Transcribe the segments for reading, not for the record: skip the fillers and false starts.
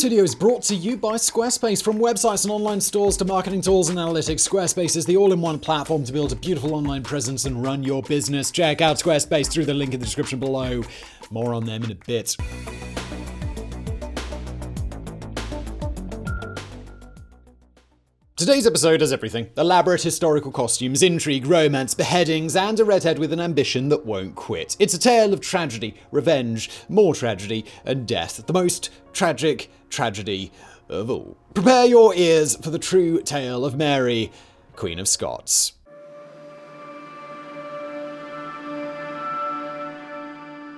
This video is brought to you by Squarespace. From websites and online stores to marketing tools and analytics, Squarespace is the all-in-one platform to build a beautiful online presence and run your business. Check out Squarespace through the link in the description below. More on them in a bit. Today's episode has everything. Elaborate historical costumes, intrigue, romance, beheadings, and a redhead with an ambition that won't quit. It's a tale of tragedy, revenge, more tragedy, and death. The most tragic tragedy of all. Prepare your ears for the true tale of Mary, Queen of Scots.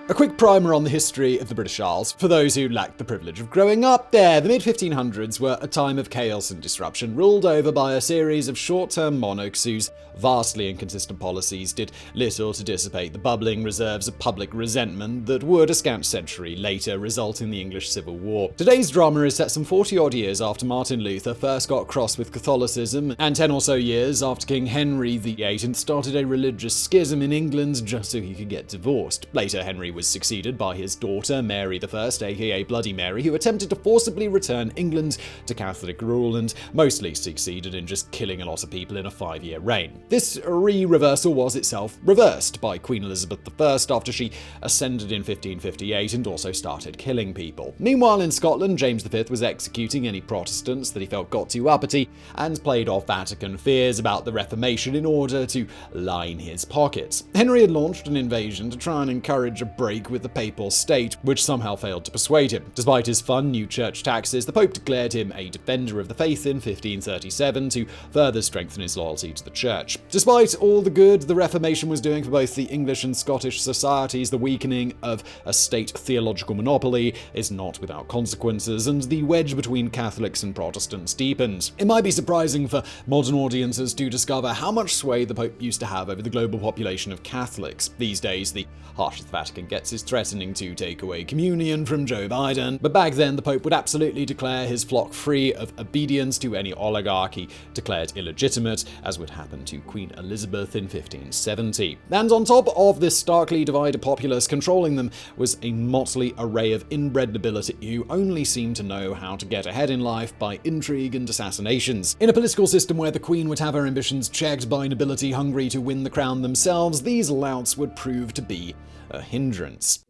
A quick primer on the history of the British Isles, for those who lacked the privilege of growing up there. The mid-1500s were a time of chaos and disruption, ruled over by a series of short-term monarchs whose vastly inconsistent policies did little to dissipate the bubbling reserves of public resentment that would, a scant century later, result in the English Civil War. Today's drama is set some 40-odd years after Martin Luther first got crossed with Catholicism, and 10 or so years after King Henry VIII started a religious schism in England just so he could get divorced. Later, Henry was succeeded by his daughter, Mary I, aka Bloody Mary, who attempted to forcibly return England to Catholic rule and mostly succeeded in just killing a lot of people in a 5-year reign. This reversal was itself reversed by Queen Elizabeth I after she ascended in 1558 and also started killing people. Meanwhile, in Scotland, James V was executing any Protestants that he felt got too uppity and played off Vatican fears about the Reformation in order to line his pockets. Henry had launched an invasion to try and encourage a break with the papal state, which somehow failed to persuade him. Despite his fun new church taxes, the Pope declared him a defender of the faith in 1537 to further strengthen his loyalty to the church. Despite all the good the Reformation was doing for both the English and Scottish societies, the weakening of a state theological monopoly is not without consequences, and the wedge between Catholics and Protestants deepened. It might be surprising for modern audiences to discover how much sway the Pope used to have over the global population of Catholics. These days, the harshest the Vatican gets is threatening to take away communion from Joe Biden, but back then the Pope would absolutely declare his flock free of obedience to any oligarchy declared illegitimate, as would happen to Queen Elizabeth in 1570. And on top of this starkly divided populace, controlling them was a motley array of inbred nobility who only seemed to know how to get ahead in life by intrigue and assassinations. In a political system where the Queen would have her ambitions checked by nobility hungry to win the crown themselves, these louts would prove to be a hindrance.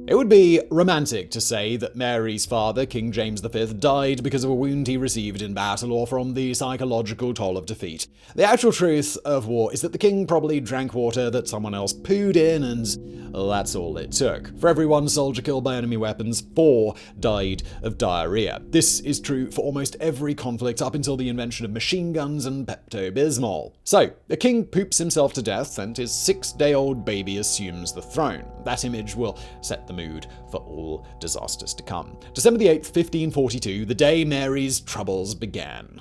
It would be romantic to say that Mary's father, King James V, died because of a wound he received in battle or from the psychological toll of defeat. The actual truth of war is that the king probably drank water that someone else pooed in, and that's all it took. For every 1 soldier killed by enemy weapons, 4 died of diarrhea. This is true for almost every conflict up until the invention of machine guns and Pepto-Bismol. So, the king poops himself to death and his 6-day-old baby assumes the throne. That image will set the mood for all disasters to come. December the 8th, 1542, the day Mary's troubles began.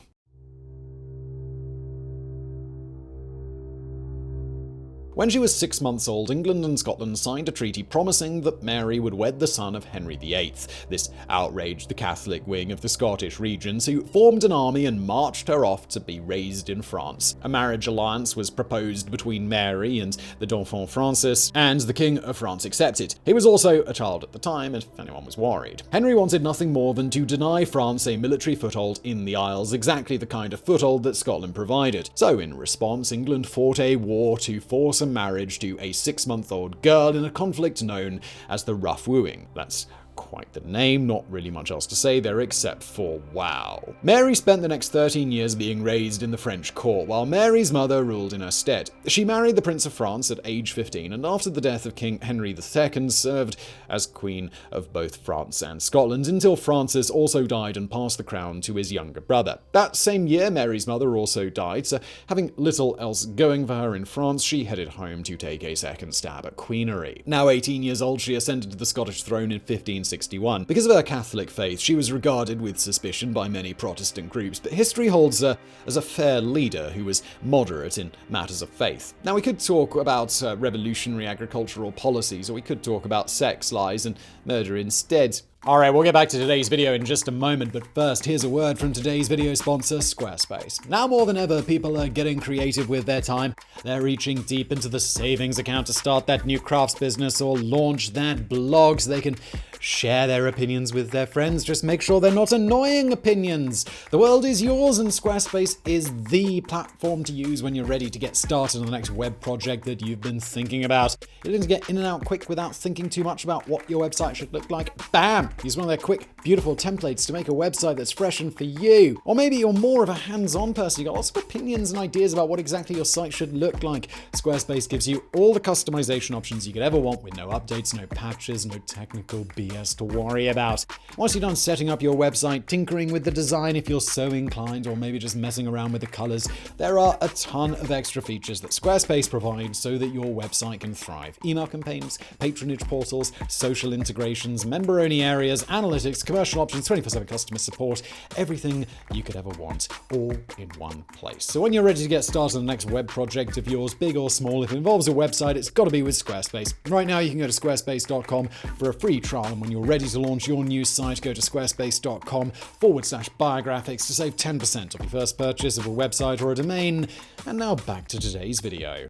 When she was 6 months old, England and Scotland signed a treaty promising that Mary would wed the son of Henry VIII. This outraged the Catholic wing of the Scottish regents, who formed an army and marched her off to be raised in France. A marriage alliance was proposed between Mary and the Dauphin Francis, and the King of France accepted. He was also a child at the time, if anyone was worried. Henry wanted nothing more than to deny France a military foothold in the Isles, exactly the kind of foothold that Scotland provided. So, in response, England fought a war to force a marriage to a 6-month-old girl in a conflict known as the Rough Wooing. That's quite the name, not really much else to say there except for wow. Mary spent the next 13 years being raised in the French court, while Mary's mother ruled in her stead. She married the Prince of France at age 15, and after the death of King Henry II, served as Queen of both France and Scotland until Francis also died and passed the crown to his younger brother. That same year, Mary's mother also died, so having little else going for her in France, she headed home to take a second stab at queenery. Now 18 years old, she ascended to the Scottish throne in 15 1561. Because of her Catholic faith, she was regarded with suspicion by many Protestant groups, but history holds her as a fair leader who was moderate in matters of faith. Now, we could talk about revolutionary agricultural policies, or we could talk about sex, lies, and murder instead. Alright, we'll get back to today's video in just a moment, but first, here's a word from today's video sponsor, Squarespace. Now more than ever, people are getting creative with their time. They're reaching deep into the savings account to start that new crafts business or launch that blog so they can share their opinions with their friends. Just make sure they're not annoying opinions. The world is yours, and Squarespace is the platform to use when you're ready to get started on the next web project that you've been thinking about. You're looking to get in and out quick without thinking too much about what your website should look like. Bam! Use one of their quick, beautiful templates to make a website that's fresh and for you. Or maybe you're more of a hands-on person. You've got lots of opinions and ideas about what exactly your site should look like. Squarespace gives you all the customization options you could ever want with no updates, no patches, no technical BS to worry about. Once you're done setting up your website, tinkering with the design if you're so inclined, or maybe just messing around with the colors, there are a ton of extra features that Squarespace provides so that your website can thrive. Email campaigns, patronage portals, social integrations, member-only areas, analytics, commercial options, 24/7 customer support, everything you could ever want, all in one place. So when you're ready to get started on the next web project of yours, big or small, if it involves a website, it's got to be with Squarespace. Right now, you can go to squarespace.com for a free trial, and when you're ready to launch your new site, go to squarespace.com/biographics to save 10% off your first purchase of a website or a domain. And now back to today's video.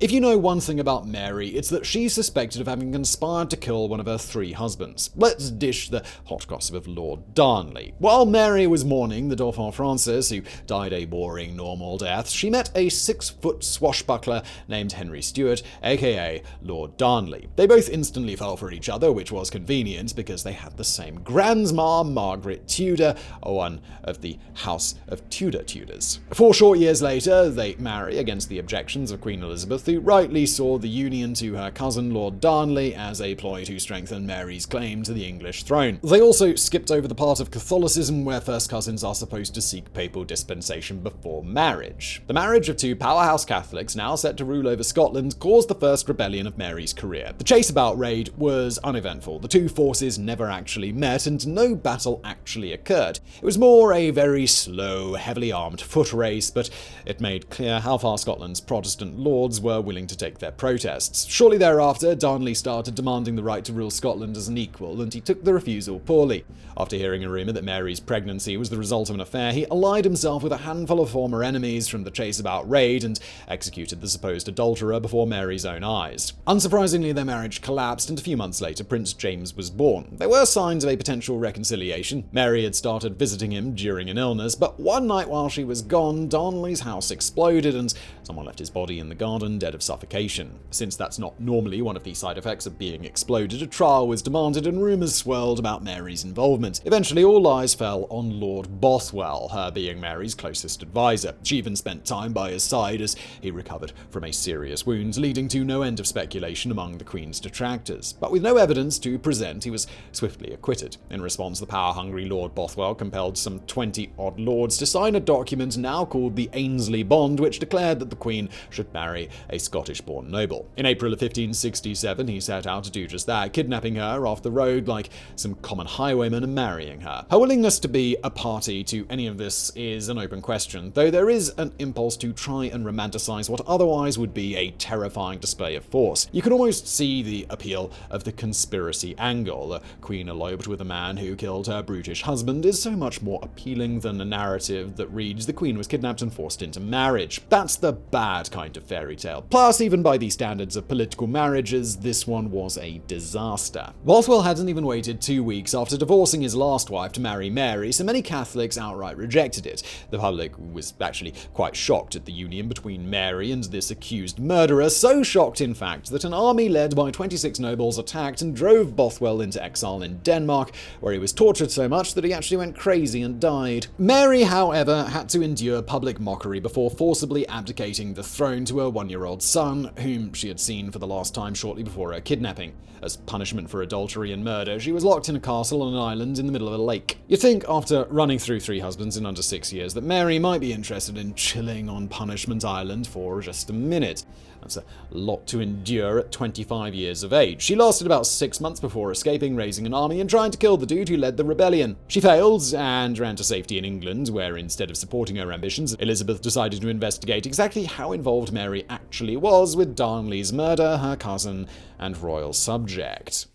If you know one thing about Mary, it's that she's suspected of having conspired to kill one of her 3 husbands. Let's dish the hot gossip of Lord Darnley. While Mary was mourning the Dauphin Francis, who died a boring, normal death, she met a 6-foot swashbuckler named Henry Stuart, aka Lord Darnley. They both instantly fell for each other, which was convenient because they had the same grandma, Margaret Tudor, one of the House of Tudors. 4 short years later, they marry against the objections of Queen Elizabeth, who rightly saw the union to her cousin Lord Darnley as a ploy to strengthen Mary's claim to the English throne. They also skipped over the part of Catholicism where first cousins are supposed to seek papal dispensation before marriage. The marriage of 2 powerhouse Catholics, now set to rule over Scotland, caused the first rebellion of Mary's career. The chase-about raid was uneventful. The 2 forces never actually met, and no battle actually occurred. It was more a very slow, heavily armed foot race, but it made clear how far Scotland's Protestant lords were willing to take their protests. Shortly thereafter, Darnley started demanding the right to rule Scotland as an equal, and he took the refusal poorly. After hearing a rumour that Mary's pregnancy was the result of an affair, he allied himself with a handful of former enemies from the chase-about raid and executed the supposed adulterer before Mary's own eyes. Unsurprisingly, their marriage collapsed, and a few months later, Prince James was born. There were signs of a potential reconciliation. Mary had started visiting him during an illness, but one night while she was gone, Darnley's house exploded and someone left his body in the garden dead of suffocation. Since that's not normally one of the side effects of being exploded, a trial was demanded and rumours swirled about Mary's involvement. Eventually, all eyes fell on Lord Bothwell, her being Mary's closest advisor. She even spent time by his side as he recovered from a serious wound, leading to no end of speculation among the Queen's detractors. But with no evidence to present, he was swiftly acquitted. In response, the power-hungry Lord Bothwell compelled some 20-odd lords to sign a document now called the Ainsley Bond, which declared that the Queen should marry a Scottish-born noble. In April of 1567, he set out to do just that, kidnapping her off the road like some common highwaymen and marrying her. Her willingness to be a party to any of this is an open question, though there is an impulse to try and romanticize what otherwise would be a terrifying display of force. You can almost see the appeal of the conspiracy angle. The Queen eloped with a man who killed her brutish husband is so much more appealing than a narrative that reads the Queen was kidnapped and forced into marriage. That's the bad kind of fairy tale. Plus, even by the standards of political marriages, this one was a disaster. Bothwell hadn't even waited 2 weeks after divorcing his last wife to marry Mary, so many Catholics outright rejected it. The public was actually quite shocked at the union between Mary and this accused murderer, so shocked in fact that an army led by 26 nobles attacked and drove Bothwell into exile in Denmark, where he was tortured so much that he actually went crazy and died. Mary, however, had to endure public mockery before forcibly abdicating the throne to her 1-year-old 14-year-old son, whom she had seen for the last time shortly before her kidnapping. As punishment for adultery and murder, she was locked in a castle on an island in the middle of a lake. You'd think, after running through 3 husbands in under 6 years, that Mary might be interested in chilling on Punishment Island for just a minute. That's a lot to endure at 25 years of age. She lasted about 6 months before escaping, raising an army, and trying to kill the dude who led the rebellion. She failed and ran to safety in England, where instead of supporting her ambitions, Elizabeth decided to investigate exactly how involved Mary actually was with Darnley's murder, her cousin, and royal subject.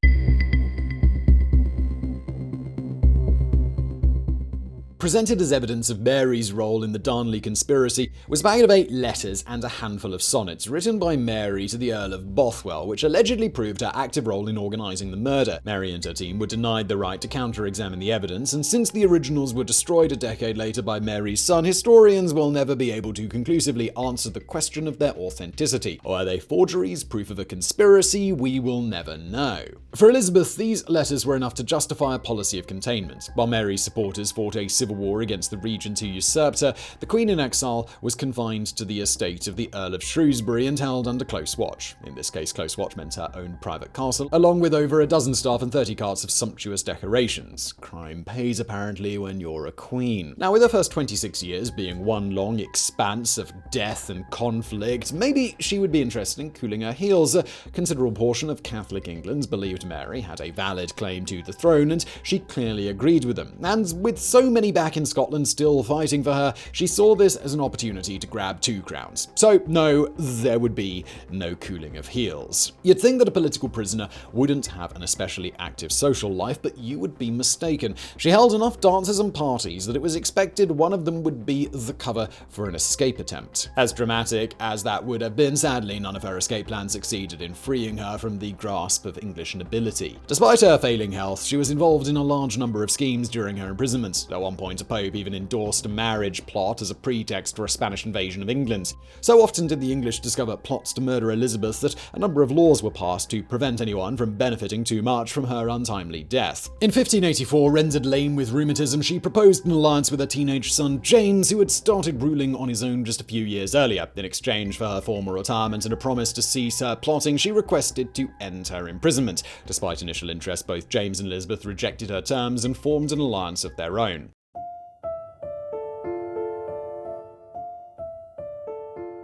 Presented as evidence of Mary's role in the Darnley conspiracy was a bag of 8 letters and a handful of sonnets written by Mary to the Earl of Bothwell, which allegedly proved her active role in organising the murder. Mary and her team were denied the right to counter-examine the evidence, and since the originals were destroyed a decade later by Mary's son, historians will never be able to conclusively answer the question of their authenticity. Or are they forgeries, proof of a conspiracy? We will never know. For Elizabeth, these letters were enough to justify a policy of containment. While Mary's supporters fought a civil war against the regent who usurped her, the Queen in exile was confined to the estate of the Earl of Shrewsbury and held under close watch. In this case, close watch meant her own private castle, along with over a dozen staff and 30 carts of sumptuous decorations. Crime pays, apparently, when you're a queen. Now, with her first 26 years being one long expanse of death and conflict, maybe she would be interested in cooling her heels. A considerable portion of Catholic England believed Mary had a valid claim to the throne, and she clearly agreed with them. And with so many back in Scotland still fighting for her, she saw this as an opportunity to grab 2 crowns. So no, there would be no cooling of heels. You'd think that a political prisoner wouldn't have an especially active social life, but you would be mistaken. She held enough dances and parties that it was expected one of them would be the cover for an escape attempt. As dramatic as that would have been, sadly, none of her escape plans succeeded in freeing her from the grasp of English nobility. Despite her failing health, she was involved in a large number of schemes during her imprisonment. At one point, a pope even endorsed a marriage plot as a pretext for a Spanish invasion of England. So often did the English discover plots to murder Elizabeth that a number of laws were passed to prevent anyone from benefiting too much from her untimely death. In 1584, rendered lame with rheumatism, she proposed an alliance with her teenage son James, who had started ruling on his own just a few years earlier. In exchange for her former retirement and a promise to cease her plotting, she requested to end her imprisonment. Despite initial interest, both James and Elizabeth rejected her terms and formed an alliance of their own.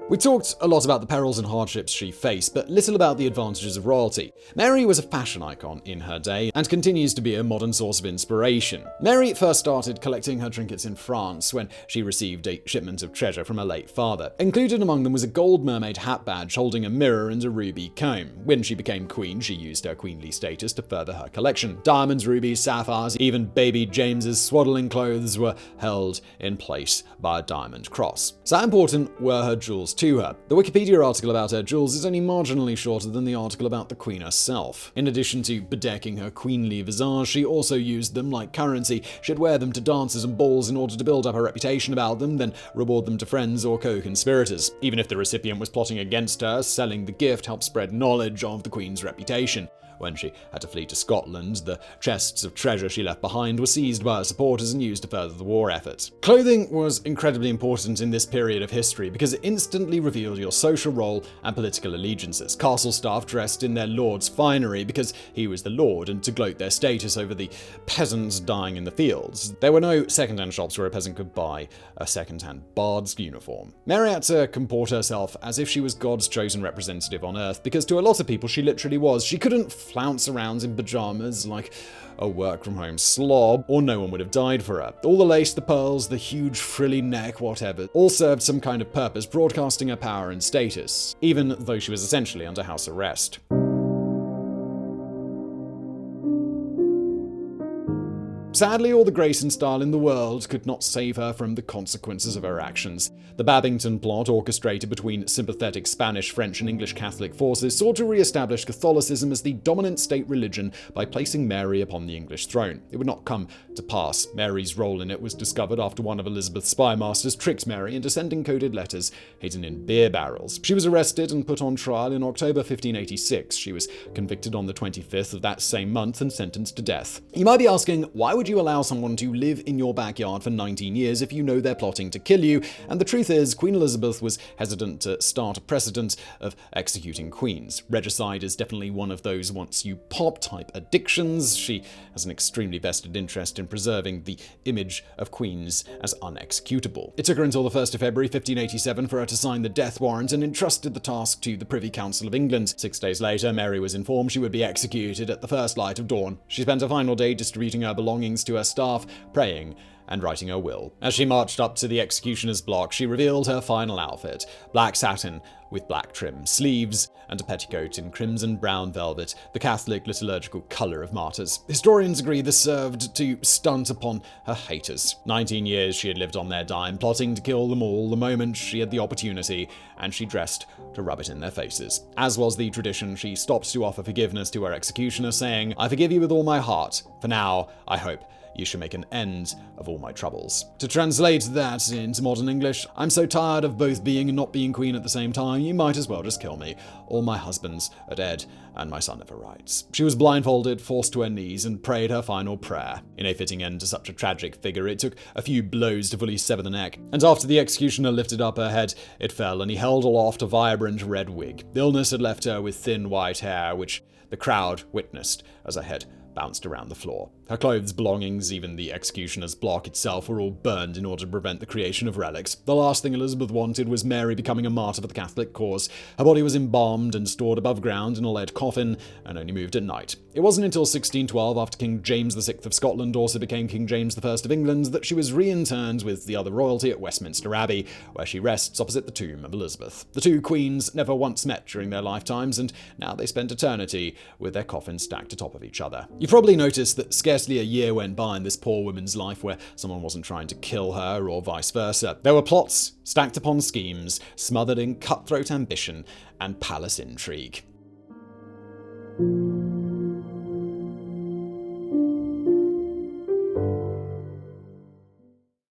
We talked a lot about the perils and hardships she faced, but little about the advantages of royalty. Mary was a fashion icon in her day, and continues to be a modern source of inspiration. Mary first started collecting her trinkets in France when she received a shipment of treasure from her late father. Included among them was a gold mermaid hat badge holding a mirror and a ruby comb. When she became queen, she used her queenly status to further her collection. Diamonds, rubies, sapphires, even baby James's swaddling clothes were held in place by a diamond cross. So important were her jewels to her. The Wikipedia article about her jewels is only marginally shorter than the article about the Queen herself. In addition to bedecking her queenly visage, she also used them like currency. She'd wear them to dances and balls in order to build up her reputation about them, then reward them to friends or co-conspirators. Even if the recipient was plotting against her, selling the gift helped spread knowledge of the Queen's reputation. When she had to flee to Scotland, the chests of treasure she left behind were seized by her supporters and used to further the war effort. Clothing was incredibly important in this period of history because it instantly revealed your social role and political allegiances. Castle staff dressed in their lord's finery because he was the lord and to gloat their status over the peasants dying in the fields. There were no second-hand shops where a peasant could buy a second-hand bard's uniform. Mary had to comport herself as if she was God's chosen representative on earth because to a lot of people she literally was. She couldn't flounce around in pajamas like a work-from-home slob, or no one would have died for her. All the lace, the pearls, the huge frilly neck, whatever, all served some kind of purpose, broadcasting her power and status, even though she was essentially under house arrest. Sadly, all the grace and style in the world could not save her from the consequences of her actions. The Babington plot, orchestrated between sympathetic Spanish, French, and English Catholic forces, sought to re-establish Catholicism as the dominant state religion by placing Mary upon the English throne. It would not come to pass. Mary's role in it was discovered after one of Elizabeth's spy masters tricked Mary into sending coded letters hidden in beer barrels. She was arrested and put on trial in October 1586. She was convicted on the 25th of that same month and sentenced to death. You might be asking, why would would you allow someone to live in your backyard for 19 years if you know they're plotting to kill you? And the truth is, Queen Elizabeth was hesitant to start a precedent of executing queens. Regicide is definitely one of those once you pop type addictions. She has an extremely vested interest in preserving the image of queens as unexecutable. It took her until the 1st of February 1587 for her to sign the death warrant and entrusted the task to the Privy Council of England. 6 days later, Mary was informed she would be executed at the first light of dawn. She spent her final day distributing her belongings to her staff, praying, and writing her will. As she marched up to the executioner's block, she revealed her final outfit: black satin with black trim, sleeves, and a petticoat in crimson brown velvet, the Catholic liturgical colour of martyrs. Historians agree this served to stunt upon her haters. 19 years she had lived on their dime, plotting to kill them all the moment she had the opportunity, and she dressed to rub it in their faces. As was the tradition, she stopped to offer forgiveness to her executioner, saying, "I forgive you with all my heart. For now, I hope you should make an end of all my troubles." To translate that into modern English: "I'm so tired of both being and not being queen at the same time, you might as well just kill me. All my husbands are dead, and my son never writes." She was blindfolded, forced to her knees, and prayed her final prayer. In a fitting end to such a tragic figure, it took a few blows to fully sever the neck, and after the executioner lifted up her head, it fell, and he held aloft a vibrant red wig. Illness had left her with thin white hair, which the crowd witnessed as her head bounced around the floor. Her clothes, belongings, even the executioner's block itself were all burned in order to prevent the creation of relics. The last thing Elizabeth wanted was Mary becoming a martyr for the Catholic cause. Her body was embalmed and stored above ground in a lead coffin, and only moved at night. It wasn't until 1612, after King James VI of Scotland also became King James I of England, that she was reinterred with the other royalty at Westminster Abbey, where she rests opposite the tomb of Elizabeth. The two queens never once met during their lifetimes, and now they spend eternity with their coffins stacked atop of each other. You've probably noticed that scarcely a year went by in this poor woman's life where someone wasn't trying to kill her, or vice versa. There were plots stacked upon schemes, smothered in cutthroat ambition and palace intrigue.